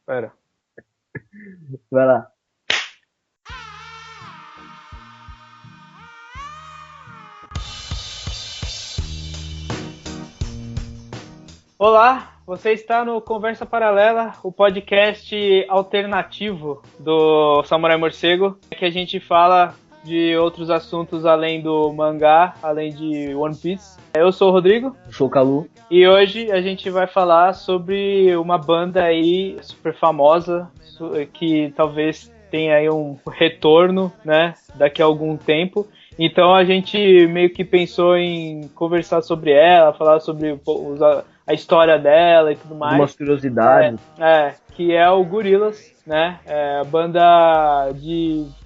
Pera. Vai lá. Olá, você está no Conversa Paralela, o podcast alternativo do Samurai Morcego, que a gente fala de outros assuntos além do mangá, além de One Piece. Eu sou o Rodrigo. Eu sou o Calu. E hoje a gente vai falar sobre uma banda aí super famosa, que talvez tenha aí um retorno, né, daqui a algum tempo. Então a gente meio que pensou em conversar sobre ela, falar sobre a história dela e tudo Algumas mais. curiosidades. Que é o Gorillaz, né? A banda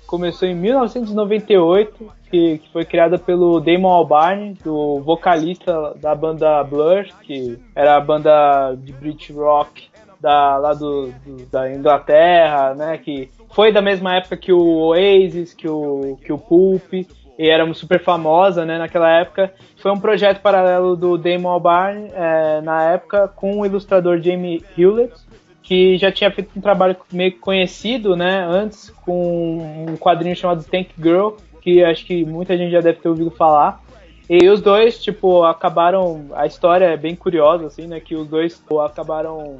começou em 1998, que foi criada pelo Damon Albarn, do vocalista da banda Blur, que era a banda de British rock da Inglaterra, né? Que foi da mesma época que o Oasis, que o Pulp, e era super famosa, né, naquela época. Foi um projeto paralelo do Damon Albarn, na época, com o ilustrador Jamie Hewlett, que já tinha feito um trabalho meio conhecido, né, antes, com um quadrinho chamado Tank Girl, que acho que muita gente já deve ter ouvido falar. E os dois, tipo, acabaram. A história é bem curiosa, assim, né? Que os dois acabaram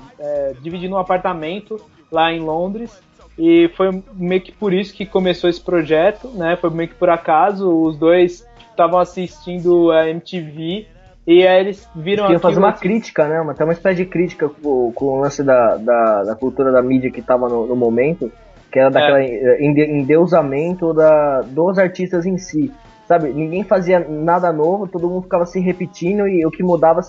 dividindo um apartamento lá em Londres. E foi meio que por isso que começou esse projeto, né? Foi meio que por acaso. Os dois estavam assistindo a MTV e aí eles Eles viram queriam fazer aquilo uma assim. crítica, né? Até uma espécie de crítica com o lance da cultura da mídia que estava no momento, que era daquela É, endeusamento dos artistas em si. Sabe? Ninguém fazia nada novo, todo mundo ficava se repetindo e o que mudava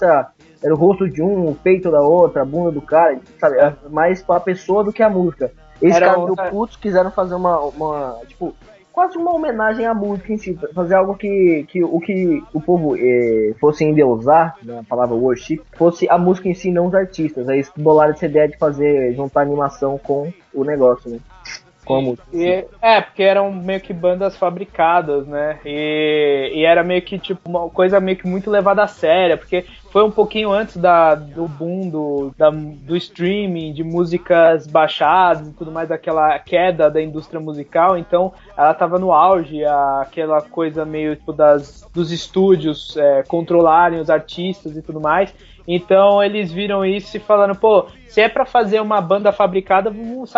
era o rosto de um, o peito da outra, a bunda do cara, sabe? é, Era mais pra pessoa do que a música. Eles era, ficaram meio putos, quiseram fazer tipo, quase uma homenagem à música em si, fazer algo que o povo fosse endeusar, né, a palavra worship, fosse a música em si, não os artistas. Aí eles bolaram essa ideia de fazer, juntar animação com o negócio, né? Com a sim. música em si. Porque eram meio que bandas fabricadas, né? E era meio que tipo uma coisa meio que muito levada a séria, porque foi um pouquinho antes do boom do streaming, de músicas baixadas e tudo mais, daquela queda da indústria musical, então ela tava no auge, aquela coisa meio tipo dos estúdios controlarem os artistas e tudo mais. Então eles viram isso e falaram, pô, se é pra fazer uma banda fabricada, vamos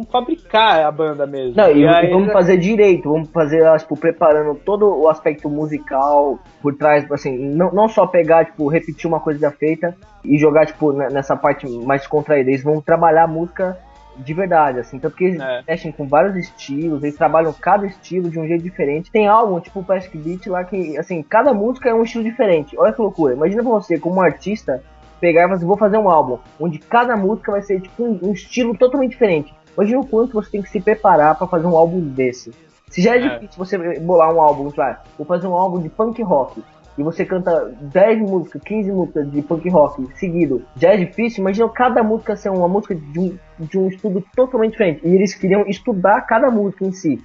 fabricar a banda Não, mesmo. E e aí vamos fazer direito, vamos fazer, tipo, preparando todo o aspecto musical por trás, assim, não só pegar, tipo, repetir uma coisa já feita e jogar, tipo, nessa parte mais contraída. Eles vão trabalhar a música de verdade, assim, tanto que eles é, mexem com vários estilos, eles trabalham cada estilo de um jeito diferente. Tem álbum, tipo o Plastic Beach lá, que, assim, cada música é um estilo diferente. Olha que loucura. Imagina você, como artista, pegar e falar assim, vou fazer um álbum, onde cada música vai ser, tipo, um estilo totalmente diferente. Imagina o quanto você tem que se preparar para fazer um álbum desse. Se já é é, difícil você bolar um álbum, claro, vou fazer um álbum de punk rock, e você canta 10 músicas, 15 músicas de punk rock seguido, já é difícil, imagina cada música ser uma música de um estudo totalmente diferente. E eles queriam estudar cada música em si.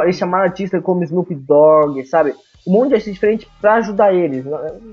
Eles chamaram artistas como Snoop Dogg, sabe? Um monte de artistas diferentes pra ajudar eles.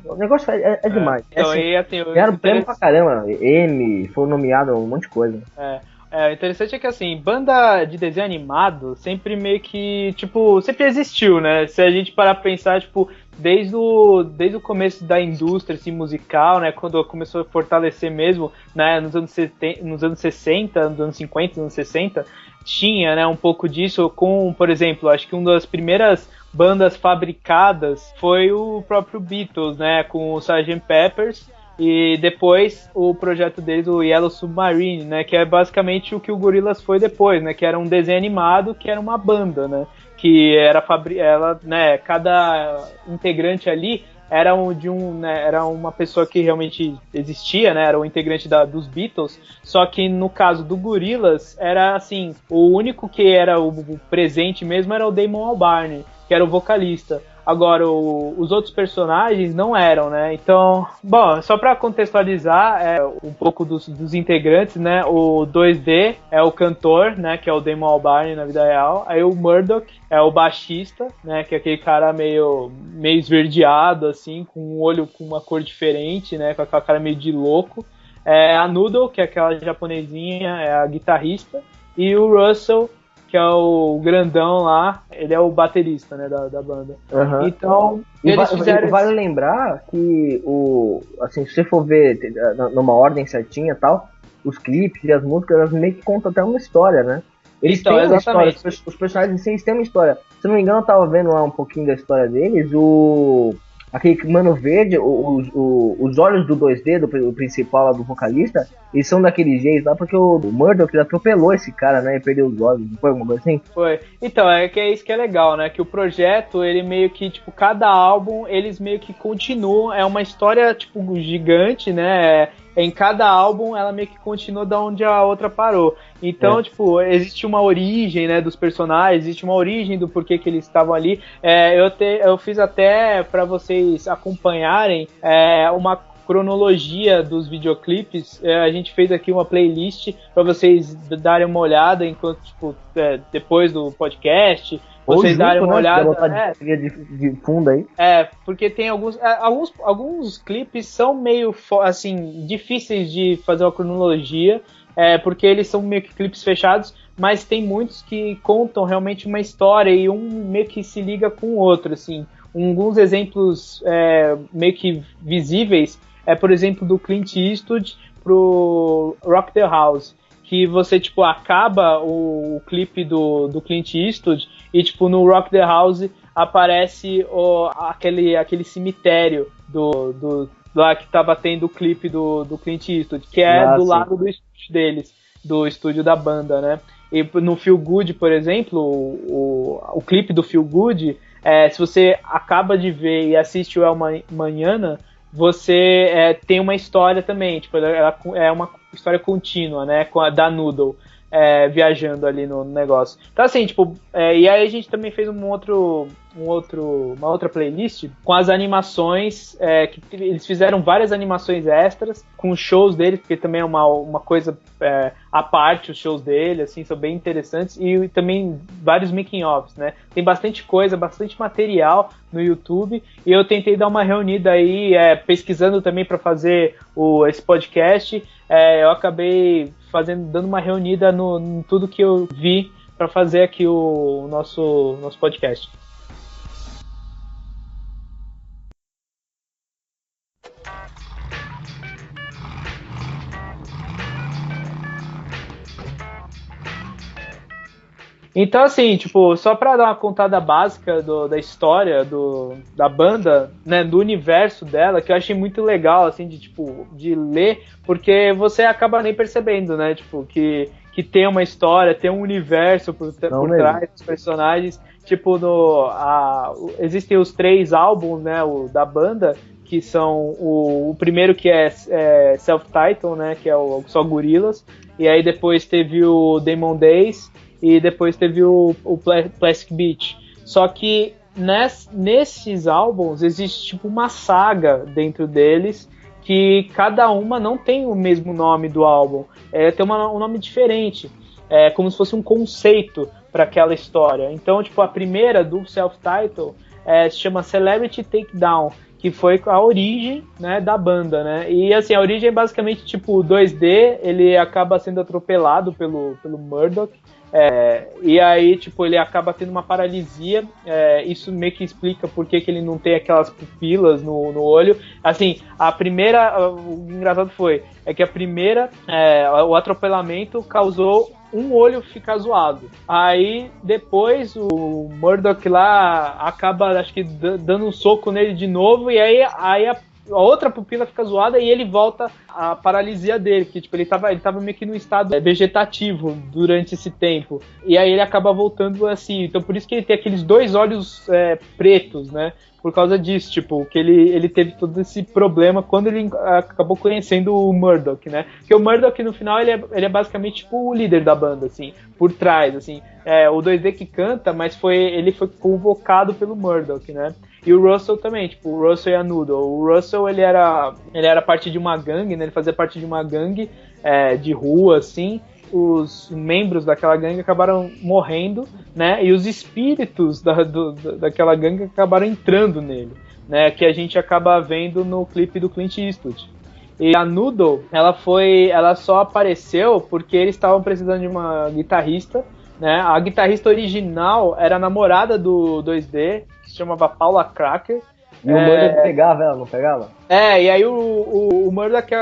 O negócio é demais. É Então, assim, aí, assim, o ganharam prêmio pra interessante, caramba. M, foram nomeados um monte de coisa. o interessante é que, assim, banda de desenho animado sempre meio que, tipo, sempre existiu, né? Se a gente parar pra pensar, tipo, desde o começo da indústria, assim, musical, né? Quando começou a fortalecer mesmo, né? Nos anos 60, nos anos 50, nos anos 60, tinha, né, um pouco disso com, por exemplo, acho que uma das primeiras bandas fabricadas foi o próprio Beatles, né? Com o Sgt. Peppers, e depois o projeto deles, o Yellow Submarine, né, que é basicamente o que o Gorillaz foi depois, né, que era um desenho animado, que era uma banda, né, que ela, né, cada integrante ali era uma pessoa que realmente existia, né, era o integrante dos Beatles, só que no caso do Gorillaz era assim, o único que era o presente mesmo era o Damon Albarn, que era o vocalista. Agora, os outros personagens não eram, né? Então, bom, só para contextualizar um pouco dos integrantes, né? O 2D é o cantor, né? Que é o Damon Albarn na vida real. Aí o Murdoch é o baixista, né? Que é aquele cara meio esverdeado, assim, com um olho com uma cor diferente, né? Com aquela cara meio de louco. É a Noodle, que é aquela japonesinha, é a guitarrista, e o Russell, que é o grandão lá, ele é o baterista, né, da banda. Uhum. Então, eles fizeram... Vale lembrar que, assim, se você for ver numa ordem certinha e tal, os clipes e as músicas, elas meio que contam até uma história, né? Eles então, têm uma exatamente. história, os personagens em si, eles têm uma história. Se não me engano, eu tava vendo lá um pouquinho da história deles, aquele Mano Verde, os olhos do 2D, do principal lá, do vocalista, eles são daquele jeito lá, porque o Murdoch ele atropelou esse cara, né, e perdeu os olhos, não foi alguma coisa assim? Foi. Então, é isso que é legal, né, que o projeto, ele meio que, tipo, cada álbum, eles meio que continuam, é uma história, tipo, gigante, né, em cada álbum ela meio que continua da onde a outra parou. Então, tipo, existe uma origem, né, dos personagens, existe uma origem do porquê que eles estavam ali. Eu fiz até para vocês acompanharem uma cronologia dos videoclipes. A gente fez aqui uma playlist para vocês darem uma olhada enquanto, tipo, depois do podcast. Vocês darem uma olhada. De fundo aí. Porque tem alguns clipes são meio assim difíceis de fazer uma cronologia, porque eles são meio que clipes fechados, mas tem muitos que contam realmente uma história e um meio que se liga com o outro, assim. Alguns exemplos meio que visíveis por exemplo, do Clint Eastwood pro Rock the House, que você, tipo, acaba o clipe do Clint Eastwood e, tipo, no Rock the House aparece aquele cemitério lá que tava tendo o clipe do Clint Eastwood, que é do lado do estúdio deles, do estúdio da banda, né? E no Feel Good, por exemplo, o clipe do Feel Good, se você acaba de ver e assiste o El Manhana, você tem uma história também, tipo, ela é uma história contínua, né, com a da Noodle viajando ali no negócio. Então, assim, tipo, e aí a gente também fez uma outra playlist com as animações, que eles fizeram várias animações extras com os shows deles, porque também é uma coisa à parte, os shows dele, assim, são bem interessantes, e também vários making-offs, né? Tem bastante coisa, bastante material no YouTube, e eu tentei dar uma reunida aí, pesquisando também para fazer esse podcast, eu acabei dando uma reunida em tudo que eu vi para fazer aqui o nosso podcast. Então, assim, tipo, só pra dar uma contada básica da história da banda, né, do universo dela, que eu achei muito legal, assim, de ler, porque você acaba nem percebendo, né, tipo, que tem uma história, tem um universo por trás dos personagens. Tipo, existem os 3 álbuns, né, da banda, que são o primeiro que é self-title, né, que é só Gorillaz, e aí depois teve o Demon Days, e depois teve o Plastic Beach. Só que nesses álbuns existe tipo uma saga dentro deles, que cada uma não tem o mesmo nome do álbum, tem um nome diferente, como se fosse um conceito para aquela história. Então, tipo, a primeira do self-title se chama Celebrity Takedown, que foi a origem, né, da banda, né? E assim, a origem é basicamente tipo o 2D, ele acaba sendo atropelado pelo Murdoch. E aí, tipo, ele acaba tendo uma paralisia. Isso meio que explica por que ele não tem aquelas pupilas no olho. Assim, o engraçado que a primeira, o atropelamento causou um olho ficar zoado. Aí, depois, o Murdoch lá acaba, acho que, dando um soco nele de novo, e aí a outra pupila fica zoada e ele volta à paralisia dele, porque tipo, ele tava meio que num estado vegetativo durante esse tempo. E aí ele acaba voltando assim. Então por isso que ele tem aqueles 2 olhos pretos, né? Por causa disso, tipo, que ele teve todo esse problema quando ele acabou conhecendo o Murdoch, né? Porque o Murdoch, no final, ele é basicamente tipo o líder da banda, assim, por trás, assim. O 2D que canta, mas ele foi convocado pelo Murdoch, né? E o Russell também, tipo, o Russell e a Noodle. O Russell, ele era parte de uma gangue, né? Ele fazia parte de uma gangue de rua, assim. Os membros daquela gangue acabaram morrendo, né? E os espíritos daquela gangue acabaram entrando nele, né? Que a gente acaba vendo no clipe do Clint Eastwood. E a Noodle, ela só apareceu porque eles estavam precisando de uma guitarrista, né? A guitarrista original era a namorada do 2D, que se chamava Paula Cracker. E o Murdoch pegava ela, não pegava? E aí o Murdoch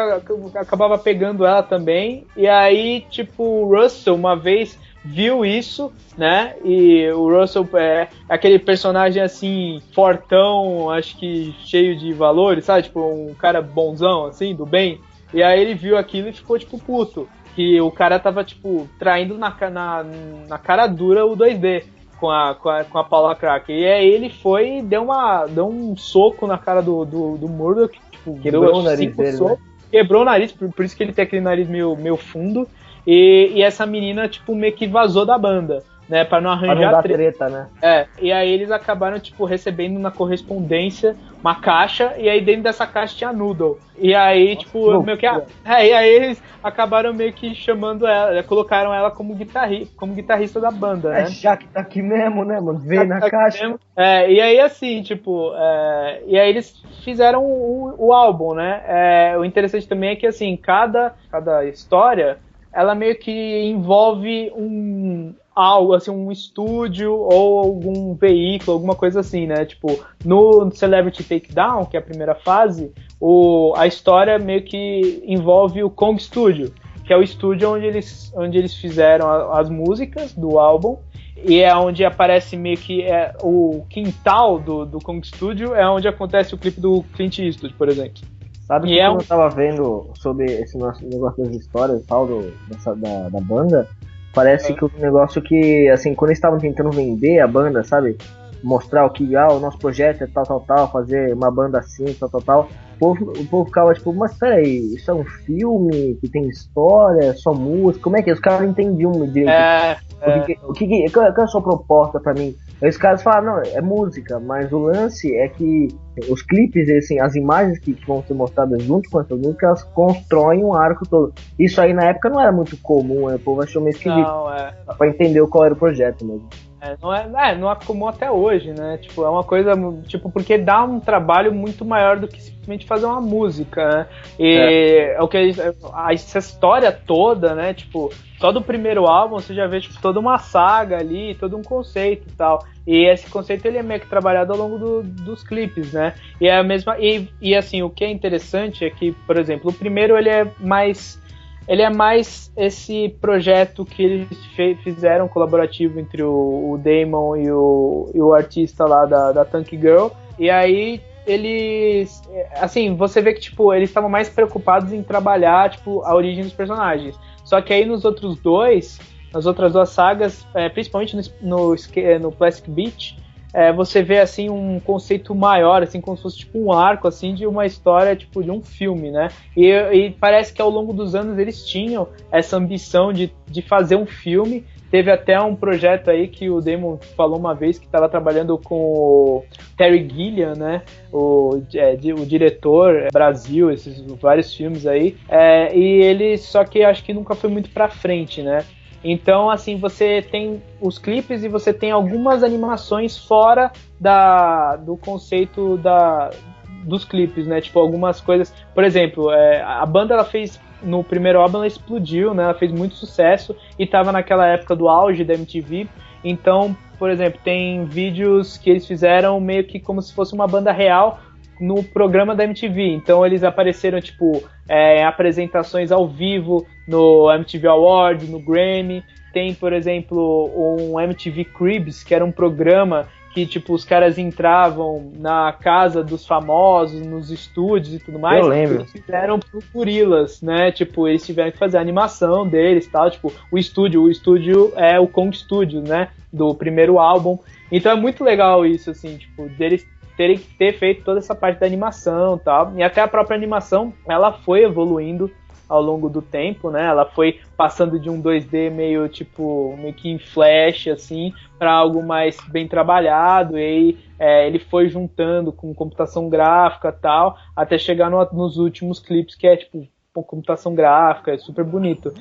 acabava pegando ela também. E aí, tipo, o Russell uma vez viu isso, né? E o Russell é aquele personagem assim, fortão, acho que cheio de valores, sabe? Tipo, um cara bonzão, assim, do bem. E aí ele viu aquilo e ficou, tipo, puto. Que o cara tava, tipo, traindo na cara dura o 2D. Com a Paula Cracker. E aí ele foi e deu um soco na cara do Murdoch, tipo, quebrou o nariz dele, né? Quebrou o nariz, por isso que ele tem aquele nariz meio fundo. E essa menina, tipo, meio que vazou da banda, né? Pra não arranjar pra não dar treta, né? E aí eles acabaram, tipo, recebendo na correspondência uma caixa, e aí dentro dessa caixa tinha Noodle. E aí, tipo, meio que. E aí eles acabaram meio que chamando ela, colocaram ela como guitarrista da banda, né? Já que tá aqui mesmo, né, mano? Veio na caixa. E aí, assim, tipo. E aí eles fizeram o álbum, né? O interessante também é que, assim, cada história, ela meio que envolve algo, assim, um estúdio ou algum veículo, alguma coisa assim, né? Tipo, no Celebrity Takedown, que é a primeira fase, a história meio que envolve o Kong Studio, que é o estúdio onde eles fizeram as músicas do álbum, e é onde aparece meio que o quintal do Kong Studio, é onde acontece o clipe do Clint Eastwood, por exemplo. Sabe que quando eu tava vendo sobre esse nosso negócio das histórias e tal, da banda, parece que o negócio que, assim, quando eles estavam tentando vender a banda, sabe? Mostrar o nosso projeto é tal, fazer uma banda assim, tal. O povo ficava tipo, mas peraí, isso é um filme que tem história, é só música? Como é que é? Os caras não entendiam direito. Qual é a sua proposta pra mim? Aí os caras falam, não, é música, mas o lance é que os clipes, assim, as imagens que vão ser mostradas junto com essas músicas, elas constroem um arco todo. Isso aí na época não era muito comum, né? O povo achou meio esquisito. Não, pra entender qual era o projeto mesmo. Não é comum até hoje, né? Tipo, é uma coisa, tipo, porque dá um trabalho muito maior do que simplesmente fazer uma música, né? E o que essa história toda, né? Tipo, só do primeiro álbum você já vê tipo, toda uma saga ali, todo um conceito e tal. E esse conceito ele é meio que trabalhado ao longo dos clipes, né? E é a mesma e assim, o que é interessante é que, por exemplo, o primeiro ele é mais esse projeto que eles fizeram colaborativo entre o Damon e o artista lá da Tank Girl. E aí eles, assim, você vê que tipo eles estavam mais preocupados em trabalhar tipo a origem dos personagens. Só que aí nas outras duas sagas, principalmente no Plastic Beach, você vê assim um conceito maior, assim como se fosse tipo um arco assim de uma história tipo de um filme, né? E parece que ao longo dos anos eles tinham essa ambição de fazer um filme. Teve até um projeto aí que o Damon falou uma vez que estava trabalhando com o Terry Gilliam, né? O diretor Brasil, esses vários filmes aí. E ele, só que acho que nunca foi muito pra frente, né? Então, assim, você tem os clipes e você tem algumas animações fora do conceito dos clipes, né? Tipo, algumas coisas... Por exemplo, a banda, ela fez... No primeiro álbum, ela explodiu, né? Ela fez muito sucesso e tava naquela época do auge da MTV. Então, por exemplo, tem vídeos que eles fizeram meio que como se fosse uma banda real no programa da MTV. Então eles apareceram tipo em apresentações ao vivo no MTV Awards, no Grammy. Tem, por exemplo, um MTV Cribs, que era um programa que tipo os caras entravam na casa dos famosos, nos estúdios e tudo mais. Eu lembro. Eles fizeram pro Gorillaz, né? Tipo, eles tiveram que fazer a animação deles e tal. Tipo, o estúdio é o Kong Studio, né? Do primeiro álbum. Então é muito legal isso, assim, tipo, deles terem que ter feito toda essa parte da animação e tal. E até a própria animação, ela foi evoluindo ao longo do tempo, né? Ela foi passando de um 2D meio que em flash, assim, para algo mais bem trabalhado. E aí ele foi juntando com computação gráfica e tal, até chegar nos últimos clipes, que é tipo computação gráfica, é super bonito.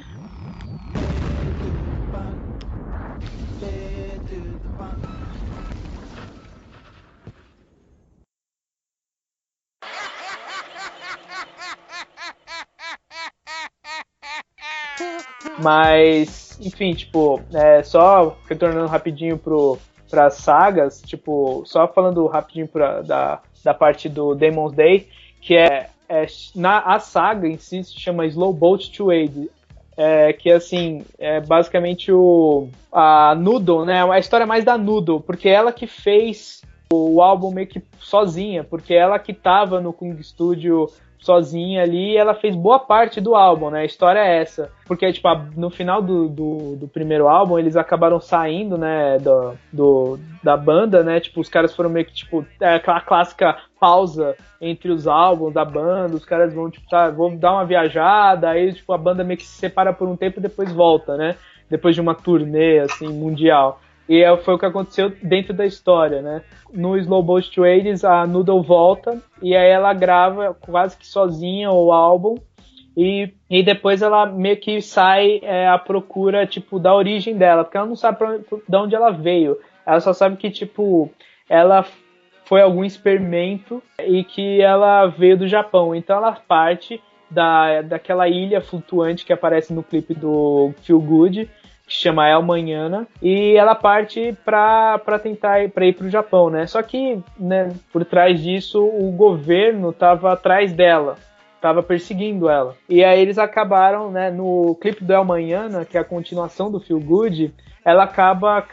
Mas, enfim, tipo, só retornando rapidinho pras sagas, tipo, só falando rapidinho da parte do Demon's Day, que a saga em si se chama Slow Boat to Aid, que assim, é basicamente a Noodle, né, a história mais da Noodle, porque ela que fez o álbum meio que sozinha, porque ela que tava no Kung Studio sozinha ali, e ela fez boa parte do álbum, né? A história é essa. Porque, tipo, no final do primeiro álbum, eles acabaram saindo, né, da banda, né? Tipo, os caras foram meio que, tipo, aquela clássica pausa entre os álbuns da banda, os caras vão, tipo, vão dar uma viajada, aí, tipo, a banda meio que se separa por um tempo e depois volta, né? Depois de uma turnê, assim, mundial. E foi o que aconteceu dentro da história, né? No Slow Boat to Hades, a Noodle volta e aí ela grava quase que sozinha o álbum e depois ela meio que sai à procura, tipo, da origem dela, porque ela não sabe de onde ela veio. Ela só sabe que, tipo, ela foi algum experimento e que ela veio do Japão. Então ela parte daquela ilha flutuante que aparece no clipe do Feel Good, que chama El Manhana, e ela parte para ir pro Japão, né? Só que, né, por trás disso, o governo tava atrás dela, tava perseguindo ela. E aí eles acabaram, né, no clipe do El Manhana, que é a continuação do Feel Good, ela acaba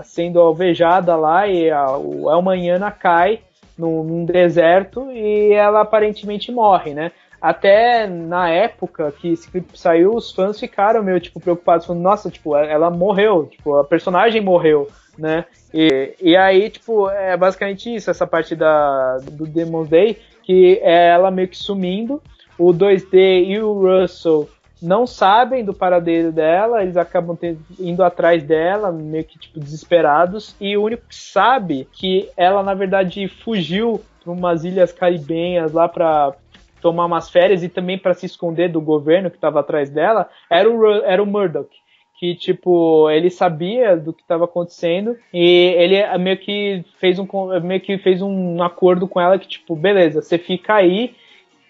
sendo alvejada lá e o El Manhana cai num deserto e ela aparentemente morre, né? Até na época que esse clipe saiu, os fãs ficaram meio, tipo, preocupados, falando, nossa, tipo, ela morreu, tipo, a personagem morreu, né? E aí, tipo, é basicamente isso, essa parte do Demon's Day, que é ela meio que sumindo, o 2D e o Russell não sabem do paradeiro dela, eles acabam indo atrás dela, meio que, tipo, desesperados, e o único que sabe que ela, na verdade, fugiu para umas ilhas caribenhas lá pra tomar umas férias e também para se esconder do governo que estava atrás dela, era o Murdoch, que, tipo, ele sabia do que estava acontecendo e ele meio que fez um acordo com ela que, tipo, beleza, você fica aí,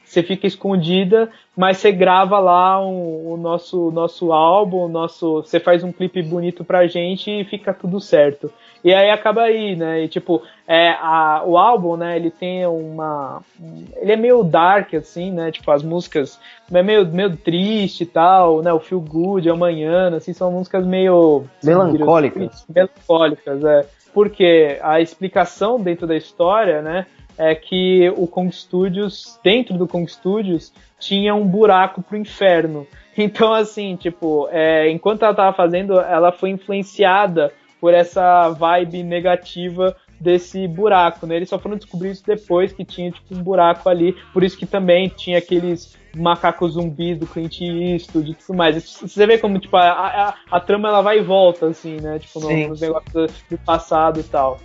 você fica escondida, mas você grava lá o nosso álbum, você faz um clipe bonito pra gente e fica tudo certo. E aí acaba aí, né? E tipo, o álbum, né, ele tem ele é meio dark, assim, né? Tipo, as músicas é meio triste e tal, né? O Feel Good, Amanhã, assim, são músicas meio melancólicas. Melancólicas, Porque a explicação dentro da história, né, é que o Kong Studios, dentro do Kong Studios, tinha um buraco pro inferno. Então, assim, tipo, enquanto ela tava fazendo, ela foi influenciada por essa vibe negativa desse buraco, né? Eles só foram descobrir isso depois que tinha, tipo, um buraco ali. Por isso que também tinha aqueles macacos zumbis do Clint Eastwood e tudo mais. Você vê como, tipo, a trama, ela vai e volta, assim, né? Tipo, nos negócios do passado e tal.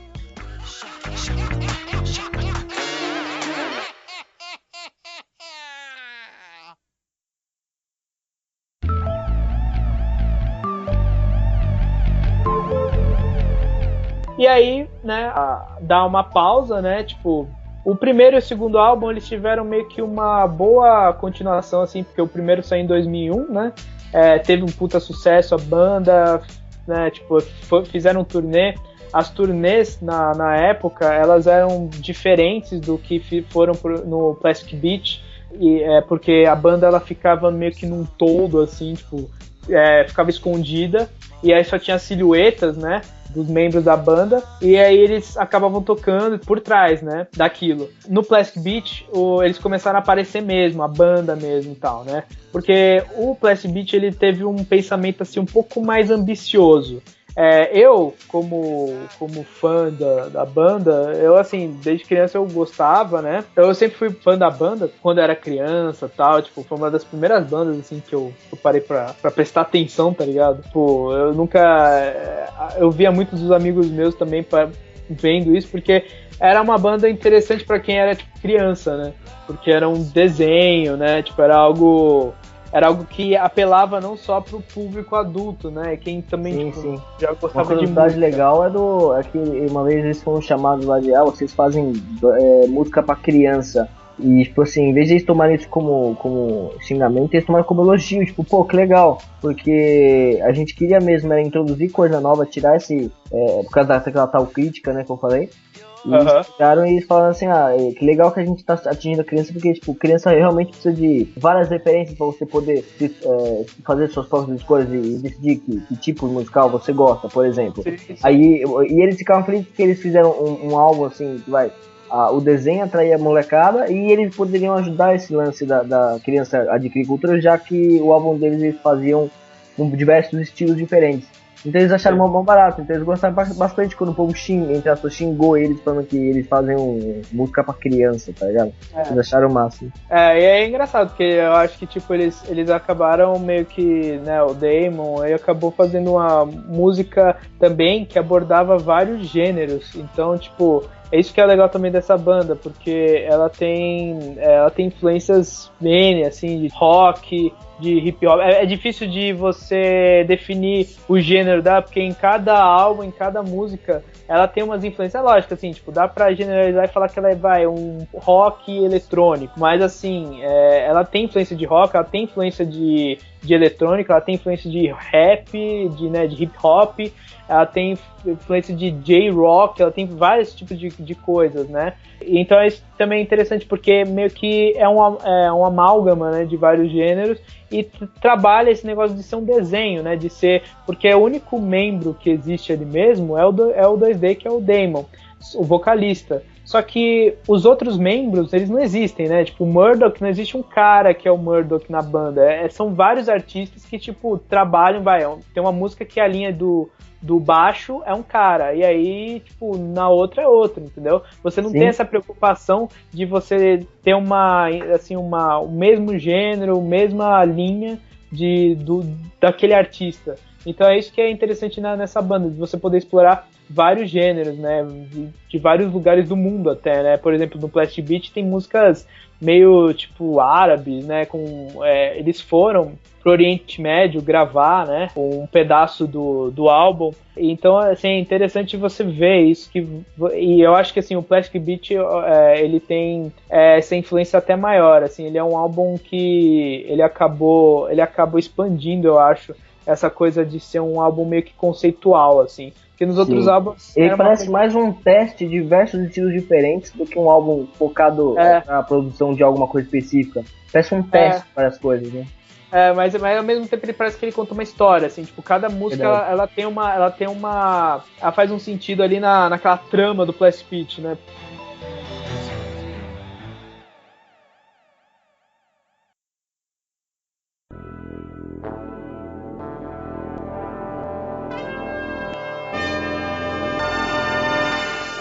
E aí, né, dá uma pausa, né, tipo, o primeiro e o segundo álbum, eles tiveram meio que uma boa continuação, assim, porque o primeiro saiu em 2001, né, teve um puta sucesso, a banda, né, tipo, fizeram um turnê. As turnês, na época, elas eram diferentes do que foram no Plastic Beach, porque a banda, ela ficava meio que num toldo, assim, tipo, ficava escondida, e aí só tinha silhuetas, né, dos membros da banda, e aí eles acabavam tocando por trás, né, daquilo. No Plastic Beach, eles começaram a aparecer mesmo, a banda mesmo e tal, né, porque o Plastic Beach, ele teve um pensamento, assim, um pouco mais ambicioso. Eu, como fã da banda, eu, assim, desde criança eu gostava, né? Eu sempre fui fã da banda quando eu era criança e tal. Tipo, foi uma das primeiras bandas, assim, que eu parei pra prestar atenção, tá ligado? Tipo, eu nunca... Eu via muitos dos amigos meus também vendo isso, porque era uma banda interessante pra quem era, tipo, criança, né? Porque era um desenho, né? Tipo, era algo que apelava não só pro público adulto, né? Quem também sim. Já gostava de música. Uma curiosidade legal é que uma vez eles foram chamados lá de vocês fazem música pra criança. E, tipo assim, em vez de eles tomarem isso como xingamento, eles tomaram como elogio. Tipo, pô, que legal. Porque a gente queria mesmo era introduzir coisa nova, tirar esse... por causa daquela tal crítica, né, que eu falei. E eles ficaram e falaram assim, que legal que a gente tá atingindo a criança, porque, tipo, criança realmente precisa de várias referências pra você poder fazer suas próprias escolhas e decidir que tipo de musical você gosta, por exemplo. Sim. Aí, e eles ficaram felizes porque eles fizeram um álbum, assim, que o desenho atraía a molecada e eles poderiam ajudar esse lance da criança a adquirir cultura, já que o álbum deles eles faziam diversos estilos diferentes. Então eles acharam mó barato, então eles gostaram bastante quando o povo xingou eles falando que eles fazem música pra criança, tá ligado? Eles acharam o máximo. E é engraçado, porque eu acho que tipo, eles acabaram meio que, né, o Damon, ele acabou fazendo uma música também que abordava vários gêneros, então tipo, é isso que é legal também dessa banda, porque ela tem influências bem, assim, de rock, de hip hop. É difícil de você definir o gênero dela, porque em cada álbum, em cada música, ela tem umas influências lógicas, assim, tipo, dá pra generalizar e falar que ela é um rock eletrônico, mas assim, ela tem influência de rock, ela tem influência de eletrônica, ela tem influência de rap, de hip hop, ela tem influência de J-rock, ela tem vários tipos de coisas, né? Então isso também é interessante porque meio que é um amálgama, né, de vários gêneros e trabalha esse negócio de ser um desenho, né, de ser, porque o único membro que existe ali mesmo é o 2D, que é o Damon, o vocalista. Só que os outros membros, eles não existem, né? Tipo, o Murdoch, não existe um cara que é o Murdoch na banda. São vários artistas que, tipo, trabalham, tem uma música que a linha do baixo é um cara, e aí, tipo, na outra é outro, entendeu? Você não tem essa preocupação de você ter o mesmo gênero, mesma linha daquele artista. Então é isso que é interessante nessa banda, de você poder explorar vários gêneros, né, de vários lugares do mundo até, né, por exemplo, no Plastic Beach tem músicas meio, tipo, árabes, né, eles foram pro Oriente Médio gravar, né, um pedaço do álbum, então, assim, é interessante você ver isso, e eu acho que, assim, o Plastic Beach, ele tem essa influência até maior, assim, ele é um álbum que ele acabou expandindo, eu acho, essa coisa de ser um álbum meio que conceitual, assim. Porque nos outros álbuns... Ele parece mais um teste de diversos estilos diferentes do que um álbum focado na produção de alguma coisa específica. Parece um teste para as coisas, né? Mas ao mesmo tempo ele parece que ele conta uma história, assim, tipo, cada música ela faz um sentido ali naquela trama do Plastic Beach, né?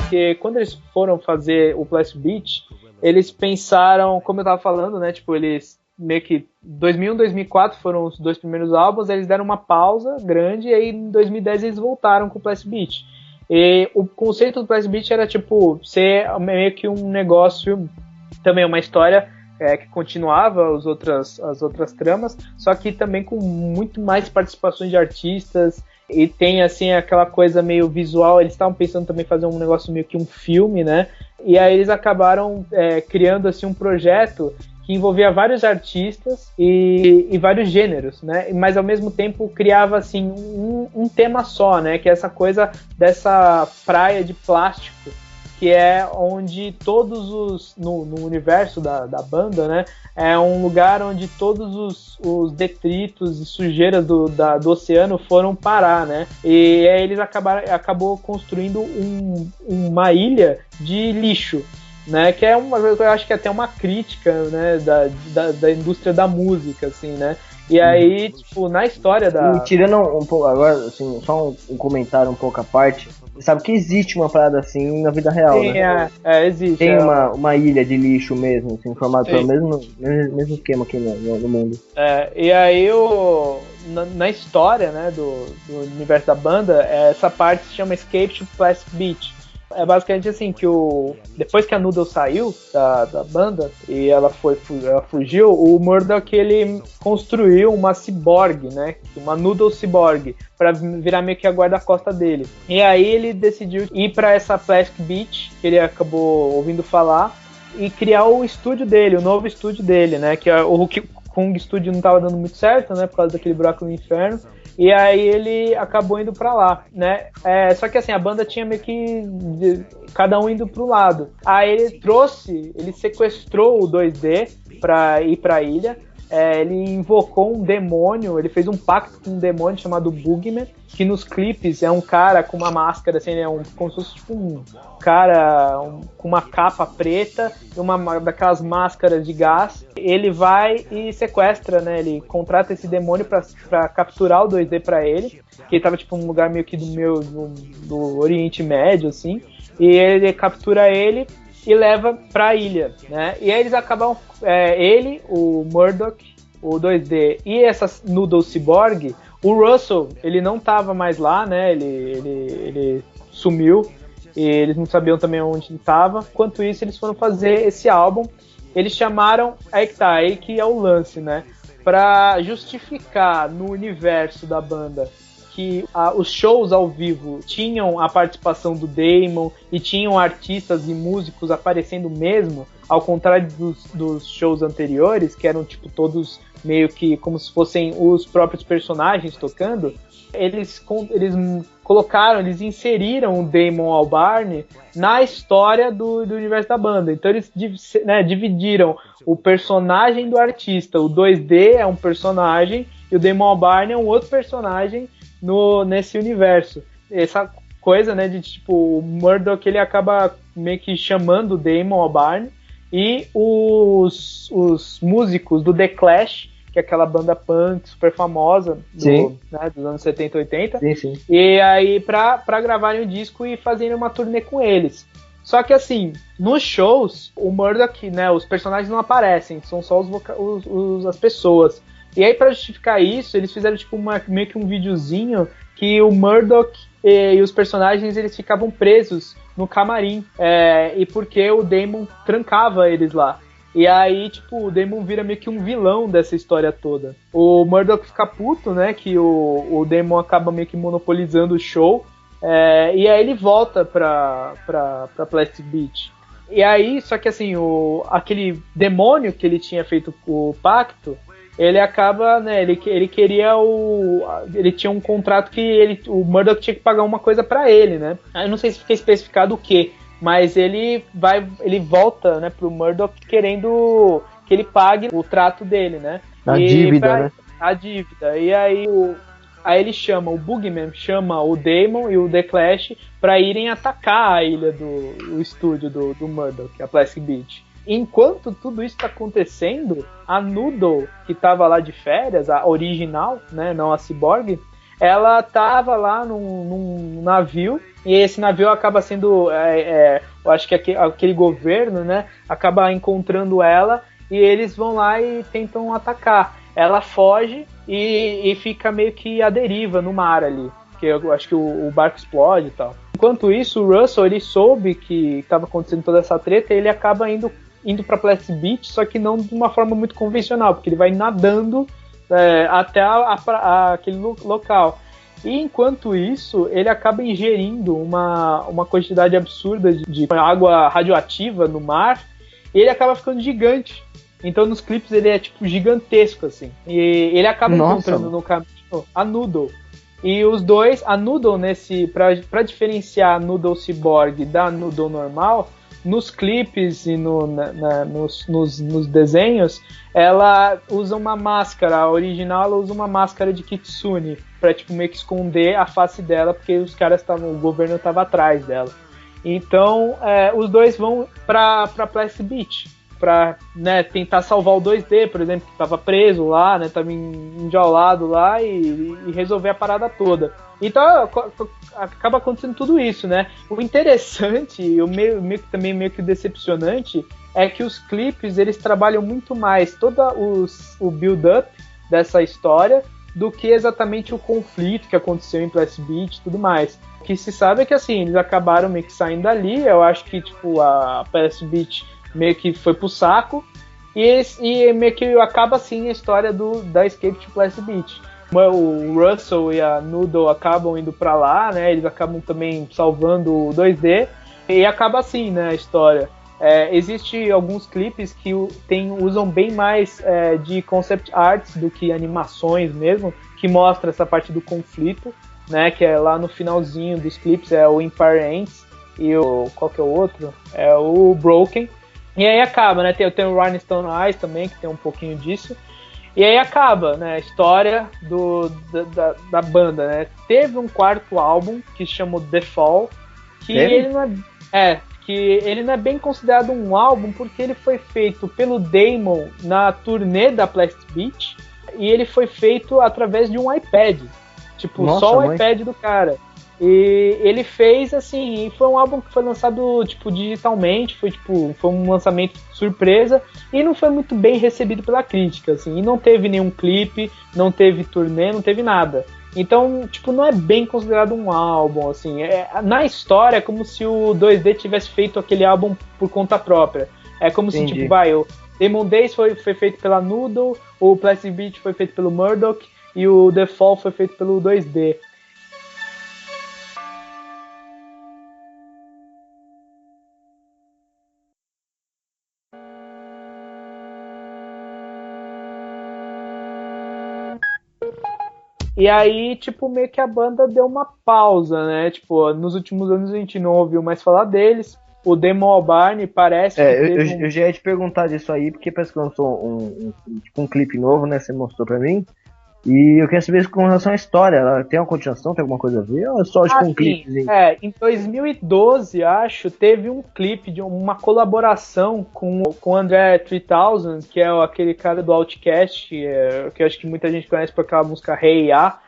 Porque quando eles foram fazer o Plastic Beach, eles pensaram, como eu tava falando, né, tipo, eles meio que 2001, 2004 foram os dois primeiros álbuns, eles deram uma pausa grande e aí em 2010 eles voltaram com o Plastic Beach. E o conceito do Plastic Beach era, tipo, ser meio que um negócio, também uma história que continuava as outras tramas, só que também com muito mais participações de artistas. E tem, assim, aquela coisa meio visual. Eles estavam pensando também em fazer um negócio meio que um filme, né? E aí eles acabaram criando, assim, um projeto que envolvia vários artistas e vários gêneros, né? Mas, ao mesmo tempo, criava, assim, um tema só, né? Que é essa coisa dessa praia de plástico, que é onde no universo da banda, né, é um lugar onde todos os detritos e sujeiras do oceano foram parar, né, e aí eles acabou construindo uma ilha de lixo, né, que eu acho que é até uma crítica, né, da indústria da música, assim, né. E aí, tipo, na história E tirando um pouco, agora, assim, só um comentário um pouco à parte, você sabe que existe uma parada assim na vida real, sim, né? Existe. Tem uma ilha de lixo mesmo, assim, formada pelo mesmo esquema aqui no mundo. E aí, na história, né, do universo da banda, essa parte se chama Escape to Plastic Beach. É basicamente assim, que depois que a Noodle saiu da banda e ela fugiu, o Murdoch, ele construiu uma ciborgue, né, uma Noodle ciborgue, para virar meio que a guarda-costa dele. E aí ele decidiu ir para essa Plastic Beach, que ele acabou ouvindo falar, e criar o estúdio dele, o novo estúdio dele, né? Que o Kong Studio não tava dando muito certo, né? Por causa daquele buraco no inferno. E aí ele acabou indo pra lá, né? Só que assim, a banda tinha meio que cada um indo pro lado. Aí ele sequestrou o 2D pra ir pra ilha. Ele invocou um demônio, ele fez um pacto com um demônio chamado Boogeyman, que nos clipes é um cara com uma máscara, assim, como se fosse tipo um cara com uma capa preta e uma daquelas máscaras de gás. Ele vai e sequestra, né? Ele contrata esse demônio pra capturar o 2D pra ele, que ele tava tipo num lugar meio que do Oriente Médio, assim, e ele captura ele e leva pra ilha, né? E aí eles acabam, ele, o Murdoch, o 2D e essa Noodle Cyborg. O Russell, ele não tava mais lá, né? Ele sumiu e eles não sabiam também onde ele tava. Enquanto isso, eles foram fazer esse álbum. Eles chamaram, aí que é o lance, né? Pra justificar no universo da banda que os shows ao vivo tinham a participação do Damon e tinham artistas e músicos aparecendo mesmo, ao contrário dos shows anteriores, que eram tipo todos meio que como se fossem os próprios personagens tocando. Eles inseriram o Damon Albarn na história do universo da banda. Então eles dividiram o personagem do artista. O 2D é um personagem e o Damon Albarn é um outro personagem nesse universo. Essa coisa, né, de tipo, o Murdoch, ele acaba meio que chamando o Damon Albarn e os músicos do The Clash, que é aquela banda punk super famosa dos anos 70 e 80, sim. E aí pra gravarem o disco e fazerem uma turnê com eles. Só que assim, nos shows, o Murdoch, né, os personagens não aparecem, são só as pessoas. E aí, pra justificar isso, eles fizeram tipo meio que um videozinho que o Murdoch e os personagens eles ficavam presos no camarim. E porque o Damon trancava eles lá. E aí, tipo, o Damon vira meio que um vilão dessa história toda. O Murdoch fica puto, né? Que o Damon acaba meio que monopolizando o show. E aí ele volta pra Plastic Beach. E aí, só que assim, aquele demônio que ele tinha feito o pacto, ele acaba, né, ele queria ele tinha um contrato que o Murdoch tinha que pagar uma coisa pra ele, né? Eu não sei se fica especificado o que, mas ele volta, né, pro Murdoch querendo que ele pague o trato dele, né? A dívida, né? A dívida. E aí ele chama, o Boogeyman chama o Damon e o The Clash pra irem atacar a ilha o estúdio do Murdoch, a Plastic Beach. Enquanto tudo isso está acontecendo, a Noodle, que estava lá de férias, a original, né, não a Cyborg, ela estava lá num navio, e esse navio acaba sendo, eu acho que aquele governo, né, acaba encontrando ela, e eles vão lá e tentam atacar. Ela foge e fica meio que à deriva no mar ali, porque eu acho que o barco explode e tal. Enquanto isso, o Russell, ele soube que estava acontecendo toda essa treta, e ele acaba indo para Plastic Beach, só que não de uma forma muito convencional, porque ele vai nadando até aquele local. E enquanto isso, ele acaba ingerindo uma quantidade absurda de água radioativa no mar, e ele acaba ficando gigante. Então nos clipes ele é tipo gigantesco, assim. E ele acaba encontrando no caminho a Noodle. E os dois, a Noodle pra diferenciar a Noodle Cyborg da Noodle normal, nos clipes e nos desenhos, ela usa uma máscara. A original, ela usa uma máscara de kitsune pra tipo, meio que esconder a face dela, porque o governo estava atrás dela. Então, os dois vão pra Plastic Beach pra, né, tentar salvar o 2D, por exemplo, que estava preso lá, né, estava enjaulado lá e resolver a parada toda. Então acaba acontecendo tudo isso, né? O interessante e também meio que decepcionante é que os clipes, eles trabalham muito mais todo o build-up dessa história do que exatamente o conflito que aconteceu em Plastic Beach e tudo mais. O que se sabe é que, assim, eles acabaram meio que saindo dali. Eu acho que, tipo, a Plastic Beach meio que foi pro saco, e meio que acaba assim a história da Escape to Plastic Beach. O Russell e a Noodle acabam indo pra lá, né? Eles acabam também salvando o 2D, e acaba assim, né, a história. existe alguns clipes que usam bem mais de concept arts do que animações mesmo, que mostra essa parte do conflito, né, que é lá no finalzinho dos clipes, é o Empire Ends e qual que é o outro? É o Broken. E aí acaba, né, tem o Rolling Stone Eyes também, que tem um pouquinho disso. E aí acaba, né, a história da banda, né. Teve um quarto álbum que se chama The Fall, que ele não que ele não é bem considerado um álbum porque ele foi feito pelo Damon na turnê da Plastic Beach e ele foi feito através de um iPad. Tipo, nossa, só o iPad do cara. E ele fez, assim, foi um álbum que foi lançado, tipo, digitalmente, foi um lançamento surpresa e não foi muito bem recebido pela crítica, assim, e não teve nenhum clipe, não teve turnê, não teve nada. Então, tipo, não é bem considerado um álbum, assim, na história é como se o 2D tivesse feito aquele álbum por conta própria. É como se, tipo, o Demon Days foi feito pela Noodle, o Plastic Beach foi feito pelo Murdoch e o The Fall foi feito pelo 2D. E aí, tipo, meio que a banda deu uma pausa, né? Tipo, nos últimos anos a gente não ouviu mais falar deles. O Damon Albarn parece que teve eu já ia te perguntar disso aí, porque parece que lançou um clipe novo, né? Você mostrou pra mim. E eu queria saber com relação à história. Ela tem uma continuação, tem alguma coisa a ver? Ou é só um clipezinho? Em 2012, acho, teve um clipe de uma colaboração com o André 3000, que é aquele cara do Outcast, que eu acho que muita gente conhece por aquela música Hey Ya,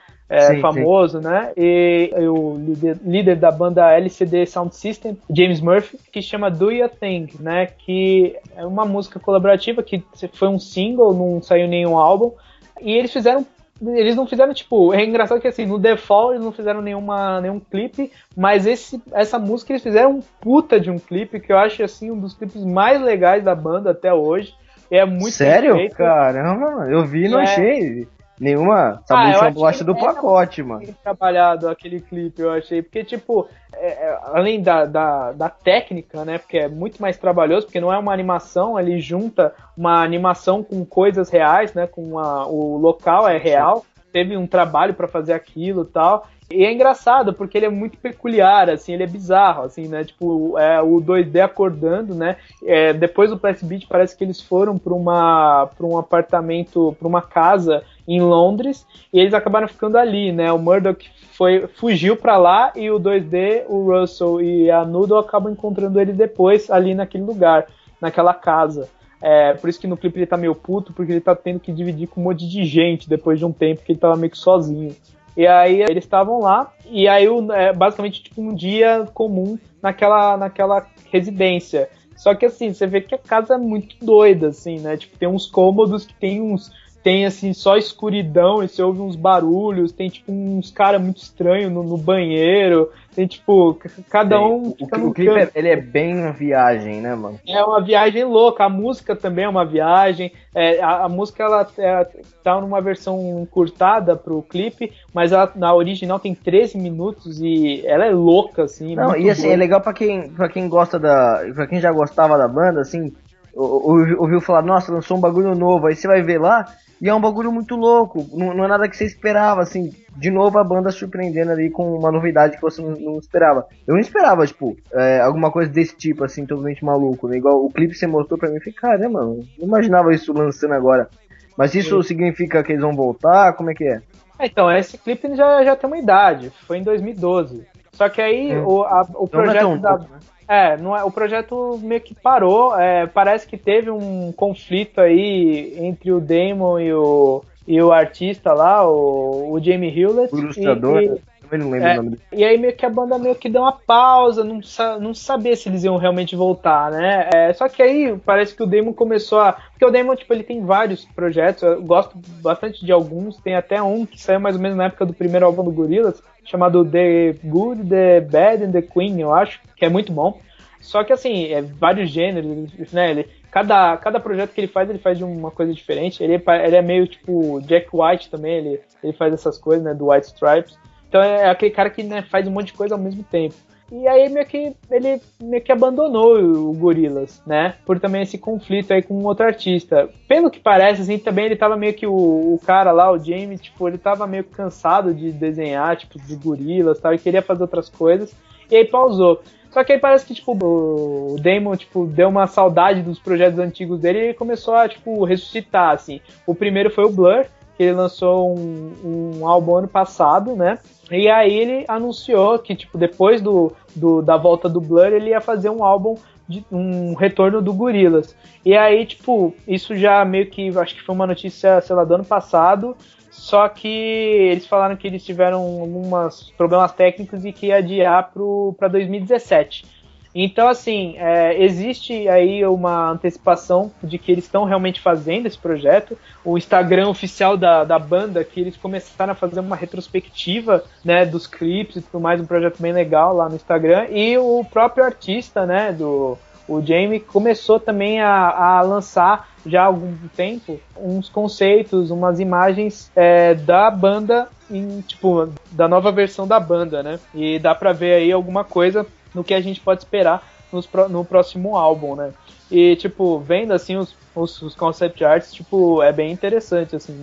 famoso, sim. Né? E o líder da banda LCD Sound System, James Murphy, que chama Do Your Thing, né? Que é uma música colaborativa que foi um single, não saiu nenhum álbum. E eles não fizeram, tipo, é engraçado que assim, no The Fall eles não fizeram nenhum clipe, mas essa música eles fizeram um puta de um clipe, que eu acho, assim, um dos clipes mais legais da banda até hoje. É muito sério? Perfeito. Caramba, eu vi e não achei nenhuma música bolacha do pacote, mano. Trabalhado aquele clipe, eu achei, porque, tipo, além da técnica, né, porque é muito mais trabalhoso, porque não é uma animação, ele junta uma animação com coisas reais, né, o local é real, teve um trabalho para fazer aquilo e tal, e é engraçado, porque ele é muito peculiar, assim, ele é bizarro, assim, né, tipo, o 2D acordando, né, depois do Plastic Beach parece que eles foram para um apartamento, para uma casa em Londres, e eles acabaram ficando ali, né, o Murdoch fugiu para lá, e o 2D, o Russell e a Noodle acabam encontrando eles depois, ali naquele lugar, naquela casa. Por isso que no clipe ele tá meio puto, porque ele tá tendo que dividir com um monte de gente depois de um tempo que ele tava meio que sozinho. E aí eles estavam lá, e aí basicamente tipo um dia comum naquela residência. Só que assim, você vê que a casa é muito doida, assim, né? Tipo, tem uns cômodos que tem assim, só escuridão, e você ouve uns barulhos, tem tipo uns caras muito estranhos no banheiro, tem tipo, cada um... O clipe, ele é bem uma viagem, né, mano? É uma viagem louca, a música também é uma viagem, a música ela tá numa versão encurtada pro clipe, mas ela, na original tem 13 minutos e ela é louca, assim. Não, e assim, doida. É legal pra quem gosta pra quem já gostava da banda, assim, ouviu falar, nossa, lançou um bagulho novo, aí você vai ver lá, e é um bagulho muito louco, não é nada que você esperava, assim, de novo a banda surpreendendo ali com uma novidade que você não esperava. Eu não esperava, tipo, alguma coisa desse tipo, assim, totalmente maluco, né? Igual o clipe que você mostrou pra mim, eu falei, caramba, mano, não imaginava isso lançando agora. Mas isso significa que eles vão voltar? Como é que é? Então, esse clipe já tem uma idade, foi em 2012. Só que aí o projeto o projeto meio que parou, parece que teve um conflito aí entre o Damon e o artista lá, o Jamie Hewlett. O ilustrador, também não lembro o nome dele. E aí meio que a banda meio que deu uma pausa, não sabia se eles iam realmente voltar, né? Só que aí parece que o Damon começou a... Porque o Damon, tipo, ele tem vários projetos, eu gosto bastante de alguns, tem até um que saiu mais ou menos na época do primeiro álbum do Gorillaz, chamado The Good, The Bad and The Queen, eu acho, que é muito bom. Só que assim, vários gêneros, né? Cada projeto que ele faz de uma coisa diferente. Ele é meio tipo Jack White também, ele faz essas coisas, né? Do White Stripes. Então é aquele cara que, né, faz um monte de coisa ao mesmo tempo. E aí ele meio que abandonou o Gorillaz, né? Por também esse conflito aí com outro artista. Pelo que parece, assim, também ele tava meio que o cara lá, o Jamie, tipo, ele tava meio cansado de desenhar, tipo, de Gorillaz, tal, e queria fazer outras coisas. E aí pausou. Só que aí parece que, tipo, o Damon, tipo, deu uma saudade dos projetos antigos dele e ele começou a, tipo, ressuscitar, assim. O primeiro foi o Blur, que ele lançou um álbum ano passado, né? E aí ele anunciou que, tipo, depois da volta do Blur, ele ia fazer um álbum, um retorno do Gorillaz. E aí, tipo, isso já meio que, acho que foi uma notícia, sei lá, do ano passado, só que eles falaram que eles tiveram alguns problemas técnicos e que ia adiar para 2017. Então, assim, existe aí uma antecipação de que eles estão realmente fazendo esse projeto. O Instagram oficial da banda, que eles começaram a fazer uma retrospectiva, né, dos clipes e tudo mais, um projeto bem legal lá no Instagram. E o próprio artista, né, o Jamie, começou também a lançar já há algum tempo uns conceitos, umas imagens da banda, tipo, da nova versão da banda, né? E dá pra ver aí alguma coisa no que a gente pode esperar no próximo álbum, né? E, tipo, vendo, assim, os concept arts, tipo, é bem interessante, assim,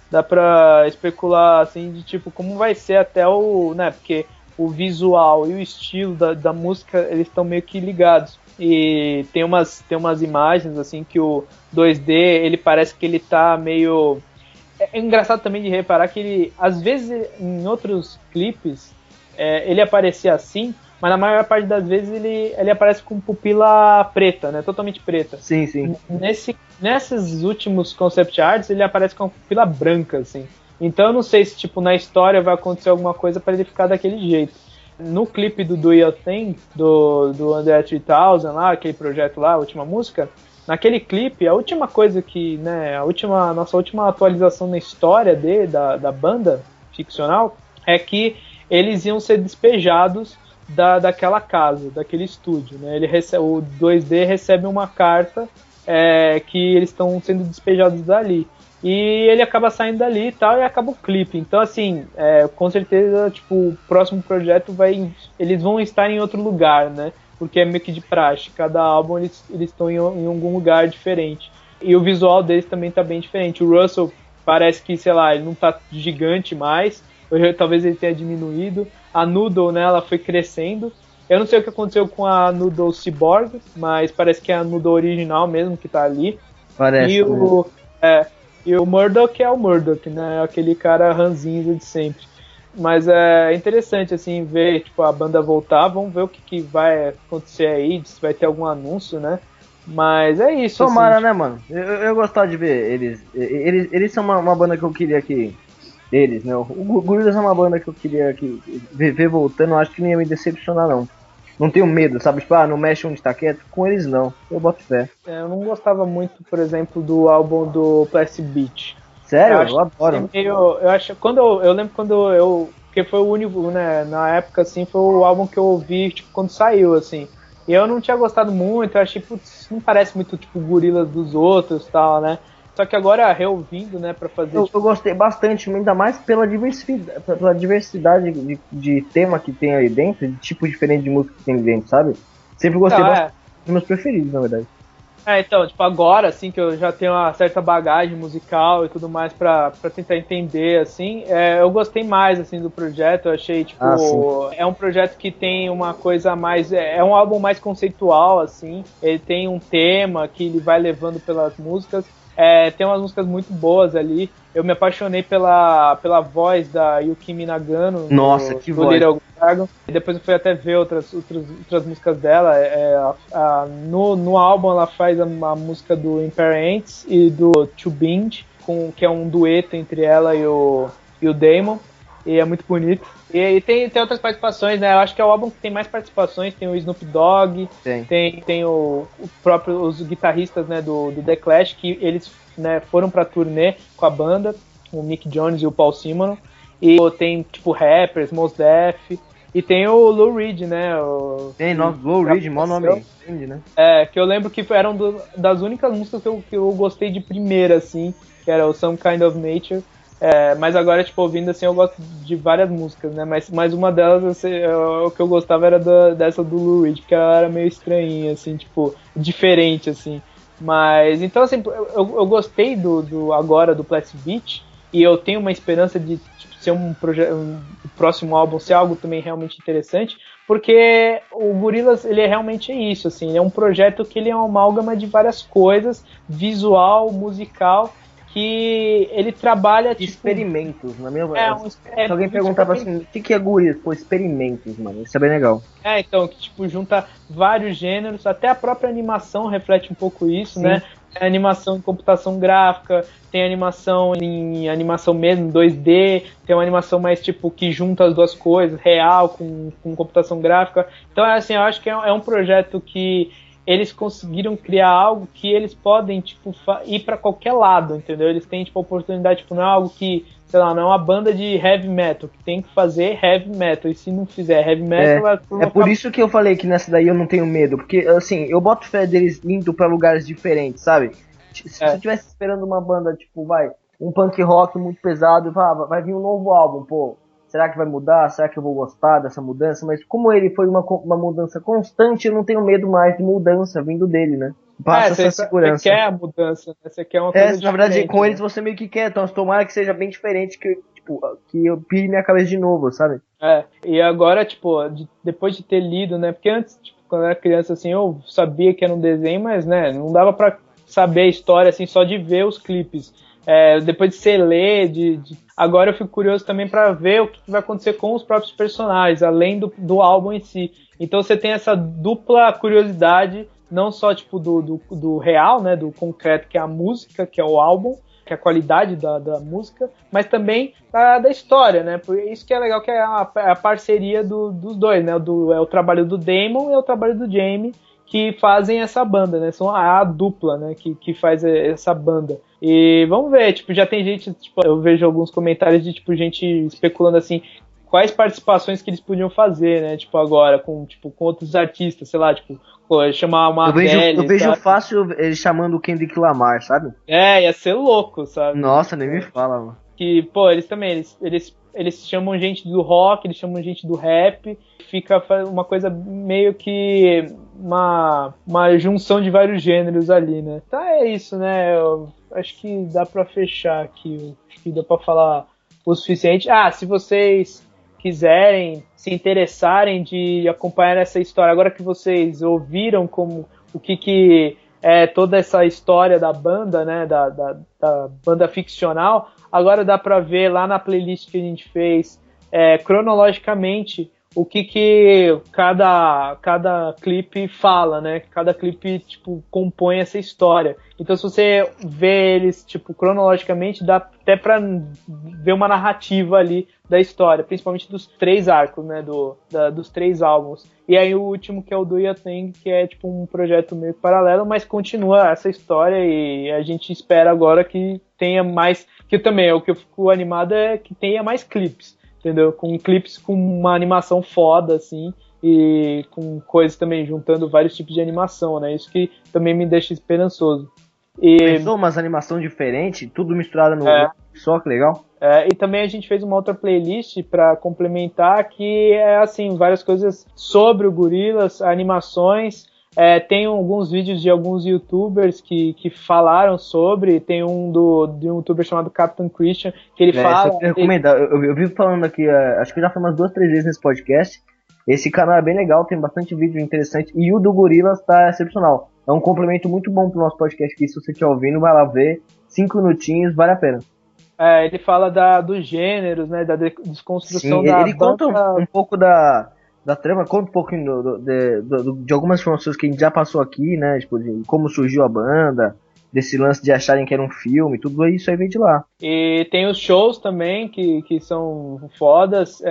dá pra especular, assim, de, tipo, como vai ser até né, porque o visual e o estilo da música, eles estão meio que ligados. E tem umas imagens, assim, que o 2D, ele parece que ele tá meio... É engraçado também de reparar que ele, às vezes, em outros clipes, ele aparecia assim, mas na maior parte das vezes ele aparece com pupila preta, né? Totalmente preta. Sim, sim. Nesses últimos concept arts, ele aparece com a pupila branca, assim. Então eu não sei se, tipo, na história vai acontecer alguma coisa para ele ficar daquele jeito. No clipe do Your Thing, do Under 3000 lá, aquele projeto lá, a última música, naquele clipe, a última coisa que, né, nossa última atualização na história da banda ficcional é que eles iam ser despejados daquela casa, daquele estúdio, né? O 2D recebe uma carta que eles estão sendo despejados dali. E ele acaba saindo dali e tal, e acaba o clipe. Então, assim, com certeza, tipo, o próximo projeto eles vão estar em outro lugar, né? Porque é meio que de praxe. Cada álbum eles estão em algum lugar diferente. E o visual deles também tá bem diferente. O Russell parece que, sei lá, ele não tá gigante mais. Talvez ele tenha diminuído. A Noodle, né, ela foi crescendo. Eu não sei o que aconteceu com a Noodle Cyborg, mas parece que é a Noodle original mesmo que tá ali. Parece. E o Murdoch é o Murdoch, né? Aquele cara ranzinza de sempre. Mas é interessante, assim, ver tipo, a banda voltar. Vamos ver o que vai acontecer aí, se vai ter algum anúncio, né? Mas é isso. Tomara, assim, né, mano? Eu gostava de ver eles. Eles são uma banda que eu queria que... Eles, né? O Gorillaz é uma banda que eu queria que ver voltando. Eu acho que não ia me decepcionar, não. Não tenho medo, sabe? Tipo, não mexe onde tá quieto. Com eles, não. Eu boto fé. Eu não gostava muito, por exemplo, do álbum do Plastic Beach. Sério? Eu adoro. Eu lembro porque foi o único, né? Na época, assim, foi o álbum que eu ouvi, tipo, quando saiu, assim. E eu não tinha gostado muito, eu achei, putz, não parece muito, tipo, Gorillaz dos outros e tal, né? Só que agora, reouvindo, né, pra fazer... Eu gostei bastante, ainda mais pela diversidade de tema que tem aí dentro, de tipo diferente de música que tem dentro, sabe? Sempre gostei bastante, dos meus preferidos, na verdade. Então, tipo, agora, assim, que eu já tenho uma certa bagagem musical e tudo mais pra tentar entender, assim, eu gostei mais, assim, do projeto, eu achei, tipo, é um projeto que tem uma coisa mais, é um álbum mais conceitual, assim, ele tem um tema que ele vai levando pelas músicas, tem umas músicas muito boas ali. Eu me apaixonei pela voz da Yukimi Nagano. Nossa, que voz! Little Dragon. E depois eu fui até ver outras músicas dela. No álbum ela faz a música do Imperents e do To Bind, que é um dueto entre ela e o Damon. E é muito bonito. E tem outras participações, né? Eu acho que é o álbum que tem mais participações. Tem o Snoop Dogg, tem os guitarristas, né, do The Clash, que eles, né, foram pra turnê com a banda, o Mick Jones e o Paul Simonon. E tem, tipo, rappers, Mos Def. E tem o Lou Reed, né? Lou Reed, mó nome grande, né? Que eu lembro que eram das únicas músicas que eu gostei de primeira, assim, que era o Some Kind of Nature. Mas agora, tipo, ouvindo assim, eu gosto de várias músicas, né? Mas uma delas, assim, o que eu gostava era dessa do Lou Reed, porque ela era meio estranhinha, assim, tipo, diferente, assim. Mas, então, assim, eu gostei agora do Plastic Beach, e eu tenho uma esperança de tipo, ser o próximo álbum ser algo também realmente interessante, porque o Gorillaz, ele realmente isso, assim, é um projeto que ele é uma amálgama de várias coisas, visual, musical, que ele trabalha, tipo... Experimentos, na minha... Se alguém perguntava assim, o que é Gorillaz? Pô, experimentos, mano, isso é bem legal. Então, que tipo, junta vários gêneros, até a própria animação reflete um pouco isso, Sim. né? Tem animação em computação gráfica, tem animação em animação mesmo, 2D, tem uma animação mais tipo que junta as duas coisas, real com computação gráfica. Então, assim, eu acho que é um projeto que eles conseguiram criar algo que eles podem, tipo, ir para qualquer lado, entendeu? Eles têm, tipo, a oportunidade, tipo, não é algo que, sei lá, não é uma banda de heavy metal, que tem que fazer heavy metal, e se não fizer heavy metal... É por isso que eu falei que nessa daí eu não tenho medo, porque, assim, eu boto fé deles indo pra lugares diferentes, sabe? Se eu tivesse esperando uma banda, tipo, um punk rock muito pesado, vai vir um novo álbum, pô, será que vai mudar? Será que eu vou gostar dessa mudança? Mas como ele foi uma mudança constante, eu não tenho medo mais de mudança vindo dele, né? Passa essa segurança. Você quer a mudança, né? Você quer uma coisa diferente. Na verdade, com né? eles você meio que quer, então tomara que seja bem diferente, que eu pire minha cabeça de novo, sabe? E agora, tipo, depois de ter lido, né? Porque antes, tipo, quando eu era criança, assim, eu sabia que era um desenho, mas, né, não dava pra saber a história, assim, só de ver os clipes. Depois de você ler, agora eu fico curioso também pra ver o que vai acontecer com os próprios personagens, além do álbum em si. Então você tem essa dupla curiosidade, não só, tipo, do real, né, do concreto, que é a música, que é o álbum, que é a qualidade da música, mas também da história, né? Por isso que é legal, que é a parceria dos dois, né? É o trabalho do Damon e o trabalho do Jamie, que fazem essa banda, né? São a dupla, né? Que faz essa banda. E vamos ver, tipo, já tem gente, tipo, eu vejo alguns comentários de, tipo, gente especulando assim, quais participações que eles podiam fazer, né? Tipo, agora, com outros artistas, sei lá, tipo, chamar uma Eu vejo fácil ele chamando o Kendrick Lamar, sabe? Ia ser louco, sabe? Nossa, nem me fala, mano. Que, pô, eles também, eles chamam gente do rock, eles chamam gente do rap, fica uma coisa meio que uma junção de vários gêneros ali, né? Então é isso, né? Eu acho que dá pra fechar aqui, acho que dá pra falar o suficiente. Se vocês quiserem, se interessarem de acompanhar essa história, agora que vocês ouviram o que é toda essa história da banda, né, da banda ficcional, agora dá pra ver lá na playlist que a gente fez, cronologicamente, o que cada clipe fala, né? Cada clipe, tipo, compõe essa história. Então, se você vê eles, tipo, cronologicamente, dá até pra ver uma narrativa ali da história, principalmente dos 3 arcos, né? Dos 3 álbuns. E aí o último, que é o Do Your Thing, que é, tipo, um projeto meio paralelo, mas continua essa história e a gente espera agora que tenha mais... Que também, o que eu fico animado é que tenha mais clipes. Entendeu? Com clipes com uma animação foda, assim, e com coisas também, juntando vários tipos de animação, né? Isso que também me deixa esperançoso. Pensou umas animações diferentes, tudo misturado no só, que legal. E também a gente fez uma outra playlist para complementar, que é, assim, várias coisas sobre o Gorillaz, animações. Tem alguns vídeos de alguns youtubers que falaram sobre. Tem de um youtuber chamado Captain Christian, que ele fala... Eu recomendo, eu vivo falando aqui, acho que já foi umas 2, 3 vezes nesse podcast. Esse canal é bem legal, tem bastante vídeo interessante, e o do Gorillaz tá excepcional. É um complemento muito bom pro nosso podcast aqui. Se você estiver ouvindo, vai lá ver, 5 minutinhos, vale a pena. Ele fala dos gêneros, né, da desconstrução. Sim, ele conta um pouco da trama, conta um pouquinho de algumas informações que a gente já passou aqui, né? Tipo, de como surgiu a banda, desse lance de acharem que era um filme, tudo isso aí vem de lá. E tem os shows também que são fodas.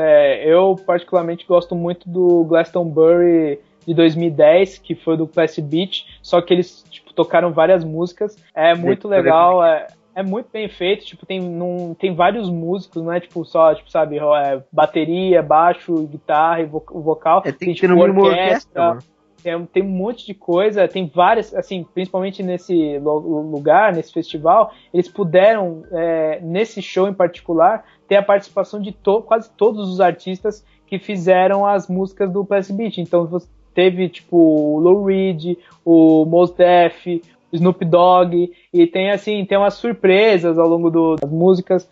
Eu particularmente gosto muito do Glastonbury de 2010, que foi do Plastic Beach, só que eles, tipo, tocaram várias músicas. É muito legal, é muito bem feito, tipo, tem vários músicos, não é tipo só, tipo, sabe, bateria, baixo, guitarra e vocal. Tem que tipo, ter no mínimo orquestra, mano. tem um monte de coisa, tem várias, assim, principalmente nesse lugar, nesse festival, eles puderam, nesse show em particular, ter a participação de quase todos os artistas que fizeram as músicas do Plastic Beach. Então você teve, tipo, o Lou Reed, o Mos Def, o Snoop Dogg, e tem, assim, tem umas surpresas ao longo das músicas.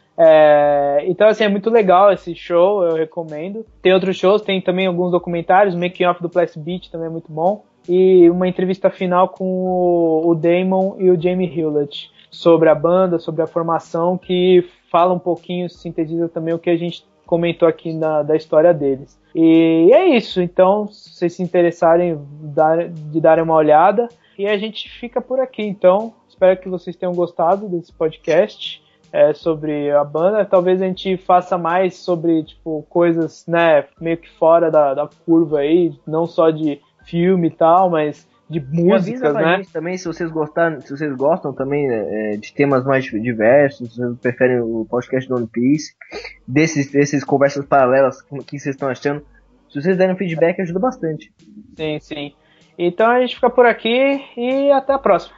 Então, assim, é muito legal esse show, eu recomendo. Tem outros shows, tem também alguns documentários, o Making Off do Plastic Beach também é muito bom. E uma entrevista final com o Damon e o Jamie Hewlett sobre a banda, sobre a formação, que fala um pouquinho, sintetiza também o que a gente comentou aqui da história deles. E é isso, então, se vocês se interessarem de darem uma olhada, e a gente fica por aqui. Então, espero que vocês tenham gostado desse podcast sobre a banda. Talvez a gente faça mais sobre, tipo, coisas, né, meio que fora da curva aí, não só de filme e tal, mas de músicas, né? Gente também, se vocês gostam também de temas mais diversos, se vocês preferem o podcast do One Piece, desses conversas paralelas, o que vocês estão achando, se vocês derem feedback, ajuda bastante. Sim, sim. Então a gente fica por aqui e até a próxima.